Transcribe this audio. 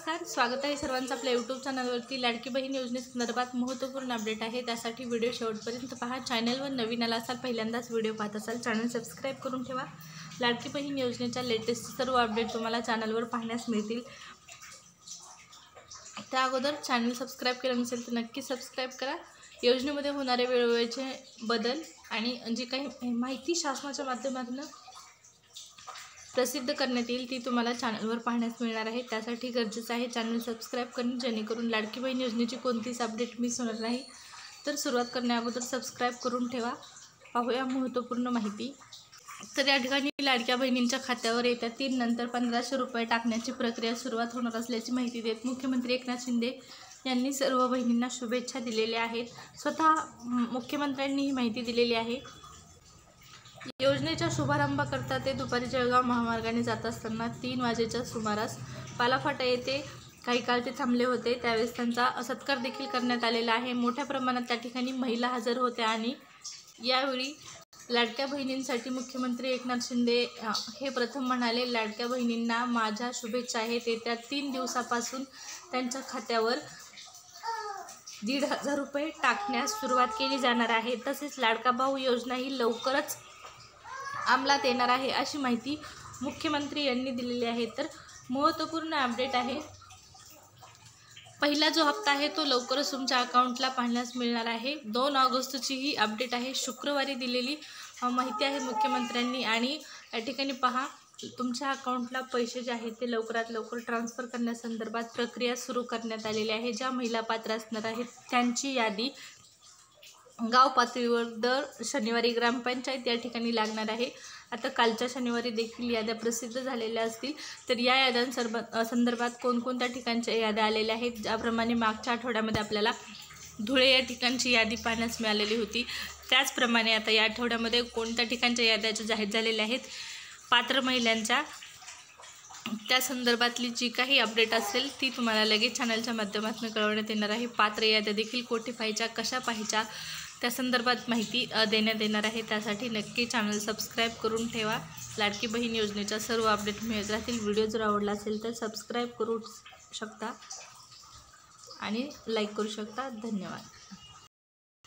नमस्कार, स्वागत आहे सर्वांचं आपल्या यूट्यूब चॅनलवरती। लाडकी बहीण योजनेसंदर्भात महत्त्वपूर्ण अपडेट आहे, त्यासाठी व्हिडिओ शेवटपर्यंत पहा। चॅनलवर नवीन आला असाल, पहिल्यांदाच व्हिडिओ पाहत असाल, चॅनल सबस्क्राईब करून ठेवा। लाडकी बहीण योजनेच्या लेटेस्ट सर्व अपडेट तुम्हाला चॅनलवर पाहण्यास मिळतील। त्या अगोदर चॅनल सबस्क्राईब केलं नसेल तर नक्की सबस्क्राईब करा। योजनेमध्ये होणारे वेळोवेळचे बदल आणि जी काही माहिती शासनाच्या माध्यमातून प्रसिद्ध करण्यात येईल ती तुम्हाला चॅनलवर पाहण्यास मिळणार आहे। त्यासाठी गरजेचं आहे चॅनल सबस्क्राईब करणे, जेणेकरून लाडकी बहीण योजनेची कोणतीच अपडेट मिस होणार नाही। तर सुरुवात करण्याअगोदर सबस्क्राईब करून ठेवा। पाहूया महत्त्वपूर्ण माहिती। तर या ठिकाणी लाडक्या बहिणींच्या खात्यावर येत्या 3 नंतर 1500 रुपये टाकण्याची प्रक्रिया सुरुवात होणार असल्याची माहिती देत मुख्यमंत्री एकनाथ शिंदे यांनी सर्व बहिणींना शुभेच्छा दिलेल्या आहेत। स्वतः मुख्यमंत्र्यांनी ही माहिती दिलेली आहे। योजनेच्या शुभारंभाकरता ते दुपारी जळगाव महामार्गाने जात असताना 3 वाजेच्या सुमारास पालाफाटा येथे काही काळ ते थांबले होते। त्यावेळेस त्यांचा सत्कार देखील करण्यात आलेला आहे। मोठ्या प्रमाणात त्या ठिकाणी महिला हजर होत्या आणि यावेळी लाडक्या बहिणींसाठी मुख्यमंत्री एकनाथ शिंदे हे प्रथम म्हणाले, लाडक्या बहिणींना माझ्या शुभेच्छा आहेत। येत्या 3 दिवसापासून त्यांच्या खात्यावर 1,500 रुपये टाकण्यास सुरुवात केली जाणार आहे। तसेच लाडका भाऊ योजना ही लवकरच अंमलात येणार आहे, अशी माहिती मुख्यमंत्री यांनी दिलेली आहे। तर महत्त्वपूर्ण अपडेट आहे। पहिला जो हप्ता आहे तो लवकरच तुमच्या अकाउंटला पाहण्यास मिळणार आहे। 2 ऑगस्टची ही अपडेट आहे, शुक्रवारी दिलेली माहिती आहे मुख्यमंत्र्यांनी। आणि या ठिकाणी पहा, तुमच्या अकाउंटला पैसे जे आहेत ते लवकरात लवकर ट्रान्सफर करण्यासंदर्भात प्रक्रिया सुरू करण्यात आलेली आहे। ज्या महिला पात्र असणार आहेत त्यांची यादी गाव पातळीवर दर शनिवारी ग्रामपंचायत या ठिकाणी लागणार आहे। आता कालच्या शनिवारी देखील याद्या प्रसिद्ध झालेल्या असतील। तर या याद्यांसंदर्भात कोणकोणत्या ठिकाणच्या याद्या आलेल्या आहेत, ज्याप्रमाणे मागच्या आठवड्यामध्ये आपल्याला धुळे या ठिकाणची यादी पाहण्यास मिळालेली होती, त्याचप्रमाणे आता या आठवड्यामध्ये कोणत्या ठिकाणच्या याद्या जाहीर झालेल्या आहेत पात्र महिलांच्या, त्या संदर्भातली जी काही अपडेट असेल ती तुम्हाला लगेच चॅनलच्या माध्यमातून कळवण्यात येणार आहे। पात्र याद्या देखील कोठे पाहायच्या, कशा पाहायच्या, त्या संदर्भात माहिती देण्यात येणार आहे। त्यासाठी नक्की चॅनल सबस्क्राईब करून ठेवा। लाडकी बहीण योजनेच्या सर्व अपडेट मिळत राहतील। व्हिडिओ जर आवडला असेल तर सबस्क्राईब करू शकता आणि लाईक करू शकता। धन्यवाद।